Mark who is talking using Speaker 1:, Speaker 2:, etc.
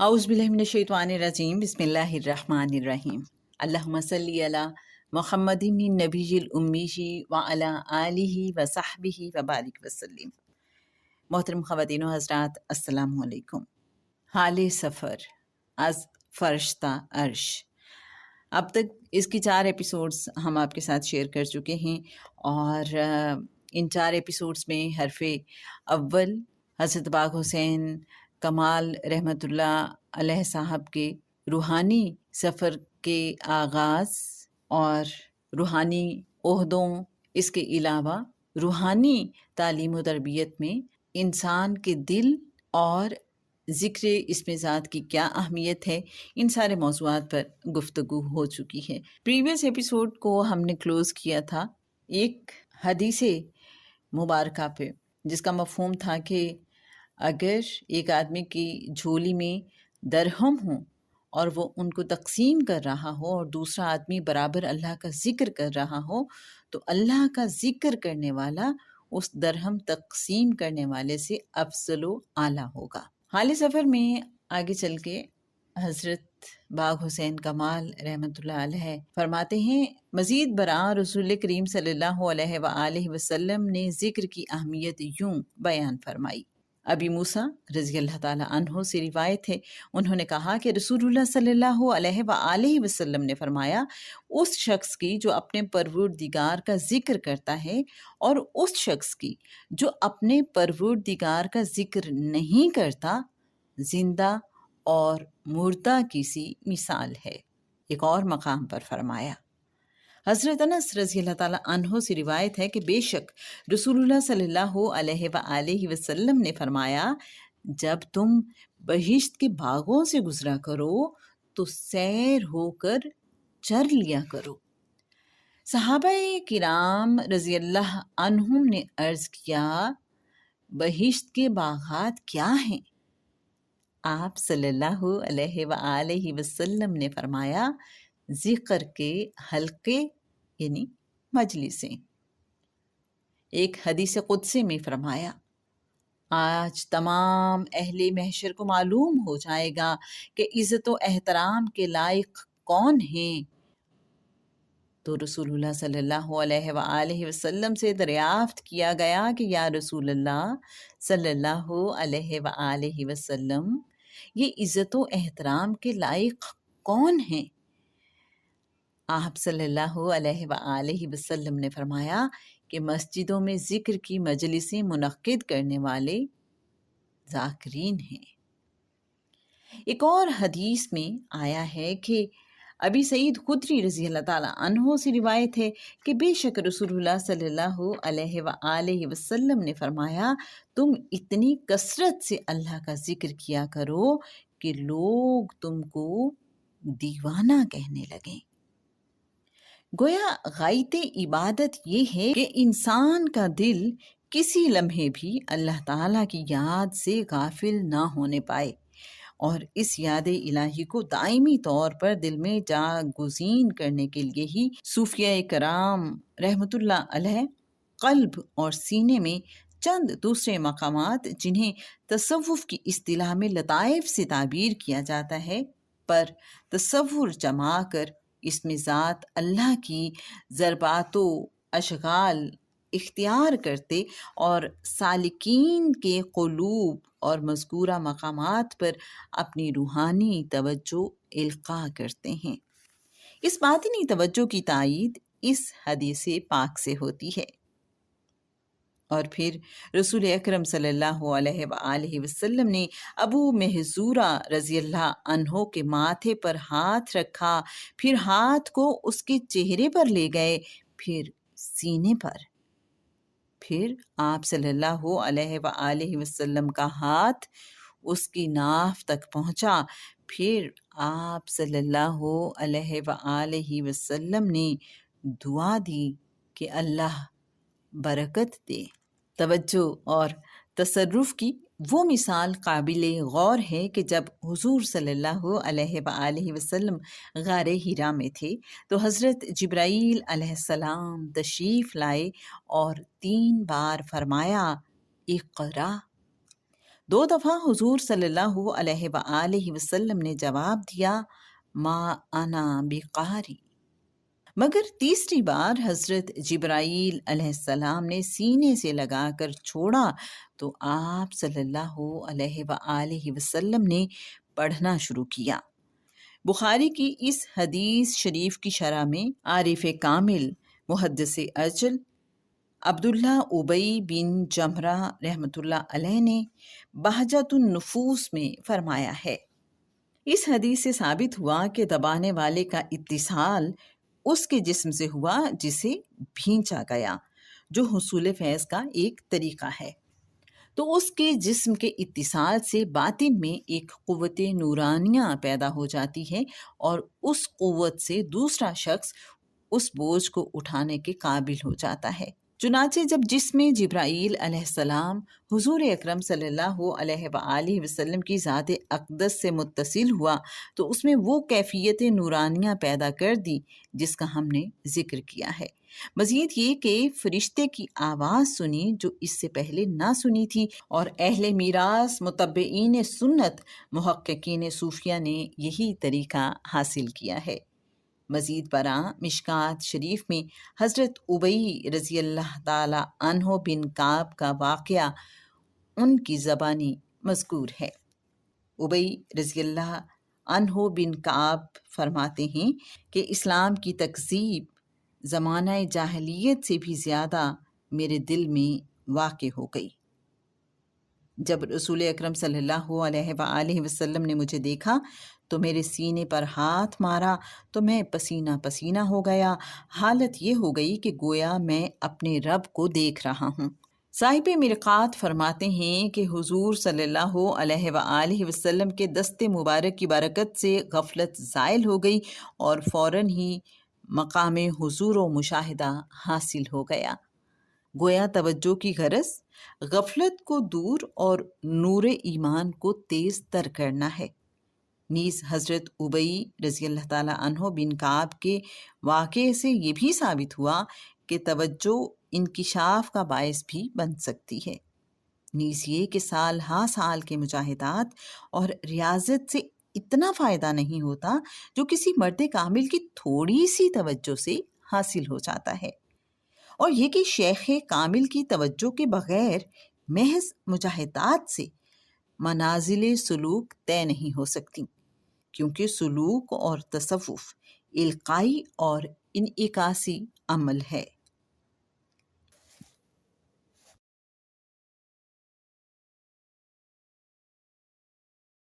Speaker 1: औज़ुबिल्लाहिमिनश्शैतानिर्रजीम बिस्मिल्लाहिर्रहमानिर्रहीम। अल्लाहुम्मा सल्ली अला मुहम्मदिन नबिय्यिल उम्मी व अला आलिहि व सहबिहि व बारिक वसल्लम। मोहतरम ख़वातीन व हज़रात, अस्सलामु अलैकुम। हाल सफ़र अज़ फ़रिश्ता अर्श। अब तक इसकी 4 एपिसोड्स हम आपके साथ शेयर कर चुके हैं और इन 4 एपिसोड्स में हरफ़े अव्वल हज़रत बाग हुसैन कमाल रहमतुल्लाह अलैह साहब के रूहानी सफ़र के आगाज़ और रूहानी ओहदों, इसके अलावा रूहानी तालीम व तरबियत में इंसान के दिल और ज़िक्र इसमें ज़ात की क्या अहमियत है, इन सारे मौज़ूआत पर गुफ्तगू हो चुकी है। प्रीवियस एपिसोड को हमने क्लोज़ किया था एक हदीसे मुबारका पे, जिसका मफ़हूम था कि अगर एक आदमी की झोली में दरहम हो और वो उनको तक़सीम कर रहा हो और दूसरा आदमी बराबर अल्लाह का ज़िक्र कर रहा हो, तो अल्लाह का ज़िक्र करने वाला उस दरहम तक़सीम करने वाले से अफ़ज़ल व आला होगा। हाल सफ़र में आगे चल के हज़रत बाग हुसैन कमाल रहमतुल्लाह अलैह फरमाते हैं, मज़ीद बरां रसूल करीम सल्लल्लाहु अलैहि वसल्लम ने ज़िक्र की अहमियत यूँ बयान फरमाई। अबी मूसा रज़ी अल्लाह ताला अन्हो से रिवायत है, उन्होंने कहा कि रसूलुल्लाह सल्लल्लाहु अलैहि वसल्लम ने फरमाया, उस शख्स की जो अपने परवरदिगार का ज़िक्र करता है और उस शख्स की जो अपने परवरदिगार का ज़िक्र नहीं करता, जिंदा और मुर्दा की सी मिसाल है। एक और मकाम पर फरमाया। हज़रत अनस रज़ी अल्लाह ताला अन्हो से रिवायत है कि बेशक रसूलुल्लाह सल्लल्लाहु अलैहि वसल्लम ने फरमाया, जब तुम बहिश्त के बागों से गुजरा करो तो सैर होकर चर लिया करो। सहाबाए किराम रज़ी अल्लाह अन्हुम ने अर्ज़ किया, बहिश्त के बागात क्या हैं? आप सल्लल्लाहु अलैहि वसल्लम ने फरमाया, ज़िक्र के हल्के यानी मजलिसें। एक हदीस कुदसी में फरमाया, आज तमाम अहले महशर को मालूम हो जाएगा कि इज़्ज़त व एहतराम के लायक कौन हैं। तो रसूलुल्लाह सल्लल्लाहु अलैहि वसल्लम से दरियाफ्त किया गया कि या रसूलल्लाह सल्लल्लाहु अलैहि वसल्लम, ये इज़्ज़त व एहतराम के लायक कौन हैं? आप सल्लल्लाहु अलैहि वसल्लम ने फरमाया कि मस्जिदों में ज़िक्र की मजलिसें मुनक्किद करने वाले ज़ाकिरीन हैं। एक और हदीस में आया है कि अबी सईद खुदरी रज़ी अल्लाह ताला अन्हो से रिवायत है कि बेशक रसूलुल्लाह सल्लल्लाहु अलैहि वसल्लम ने फरमाया, तुम इतनी कसरत से अल्लाह का ज़िक्र किया करो कि लोग तुमको दीवाना कहने लगें। गोया गायते इबादत ये है कि इंसान का दिल किसी लम्हे भी अल्लाह ताला की याद से गाफिल ना होने पाए और इस याद इलाही को दायमी तौर पर दिल में जागुज़ीन करने के लिए ही सूफिया कराम रहमतुल्लाह अलैह क़ल्ब और सीने में चंद दूसरे मकामात, जिन्हें तसव्वुफ़ की इस्तिलाह में लताइफ से ताबीर किया जाता है, पर तसव्वुर जमा कर इसमें ज़ात अल्लाह की ज़रबातो अशगाल इख्तियार करते और सालिकीन के क़ुलूब और मज़कूरा मकामात पर अपनी रूहानी तवज्जो इल्क़ा करते हैं। इस बातिनी तवज्जो की तायीद इस हदीस पाक से होती है। और फिर रसूल अकरम सल्लल्लाहु अलैहि वसल्लम ने अबू महज़ूरा रज़ी अल्लाह अन्हो के माथे पर हाथ रखा, फिर हाथ को उसके चेहरे पर ले गए, फिर सीने पर। फिर आप सल्लल्लाहु अलैहि वसल्लम का हाथ उसकी नाफ तक पहुंचा, फिर आप सल्लल्लाहु अलैहि वसल्लम ने दुआ दी कि अल्लाह बरकत दे। तवज्जो और तसर्रुफ़ की वो मिसाल काबिले गौर है कि जब हुज़ूर सल्लल्लाहु अलैहि वसल्लम गारे हिरा में थे तो हज़रत जिब्राईल अलैहिस्सलाम तशरीफ़ लाए और 3 बार फरमाया, इक़रा। 2 دفعہ حضور صلی اللہ علیہ وآلہ وسلم نے جواب دیا ما انا بقاری، مگر تیسری بار حضرت جبرائیل علیہ السلام نے سینے سے لگا کر چھوڑا تو آپ صلی اللہ علیہ وآلہ وسلم نے پڑھنا شروع کیا۔ بخاری کی اس حدیث شریف کی شرح میں عارف کامل محدث اجل عبداللہ ابی بن جمرہ رحمۃ اللہ علیہ نے بہجت النفوس میں فرمایا ہے، اس حدیث سے ثابت ہوا کہ دبانے والے کا اتصال اس کے جسم سے ہوا جسے بھینچا گیا، جو حصول فیض کا ایک طریقہ ہے، تو اس کے جسم کے اتصال سے باطن میں ایک قوت نورانیہ پیدا ہو جاتی ہے اور اس قوت سے دوسرا شخص اس بوجھ کو اٹھانے کے قابل ہو جاتا ہے۔ چنانچہ جب جسم جبرائیل علیہ السلام حضور اکرم صلی اللہ علیہ وآلہ وسلم کی ذات اقدس سے متصل ہوا تو اس میں وہ کیفیت نورانیہ پیدا کر دی جس کا ہم نے ذکر کیا ہے۔ مزید یہ کہ فرشتے کی آواز سنی جو اس سے پہلے نہ سنی تھی، اور اہل میراث متبعین سنت محققین صوفیہ نے یہی طریقہ حاصل کیا ہے۔ مزید برآں مشکات شریف میں حضرت ابی رضی اللہ تعالی عنہ بن کعب کا واقعہ ان کی زبانی مذکور ہے۔ ابی رضی اللہ عنہ بن کعب فرماتے ہیں کہ اسلام کی تکذیب زمانہ جاہلیت سے بھی زیادہ میرے دل میں واقع ہو گئی۔ جب رسول اکرم صلی اللہ علیہ وآلہ وسلم نے مجھے دیکھا تو میرے سینے پر ہاتھ مارا تو میں پسینہ پسینہ ہو گیا، حالت یہ ہو گئی کہ گویا میں اپنے رب کو دیکھ رہا ہوں۔ صاحب مرقات فرماتے ہیں کہ حضور صلی اللہ علیہ وآلہ وسلم کے دست مبارک کی برکت سے غفلت زائل ہو گئی اور فوراً ہی مقام حضور و مشاہدہ حاصل ہو گیا۔ گویا توجہ کی غرض غفلت کو دور اور نور ایمان کو تیز تر کرنا ہے۔ نیز حضرت ابی رضی اللہ تعالیٰ عنہ بن کعب کے واقعے سے یہ بھی ثابت ہوا کہ توجہ انکشاف کا باعث بھی بن سکتی ہے۔ نیز یہ کہ سال ہا سال کے مجاہدات اور ریاضت سے اتنا فائدہ نہیں ہوتا جو کسی مرد کامل کی تھوڑی سی توجہ سے حاصل ہو جاتا ہے، اور یہ کہ شیخ کامل کی توجہ کے بغیر محض مجاہدات سے منازل سلوک طے نہیں ہو سکتی، کیونکہ سلوک اور تصوف القائی اور انعکاسی عمل ہے۔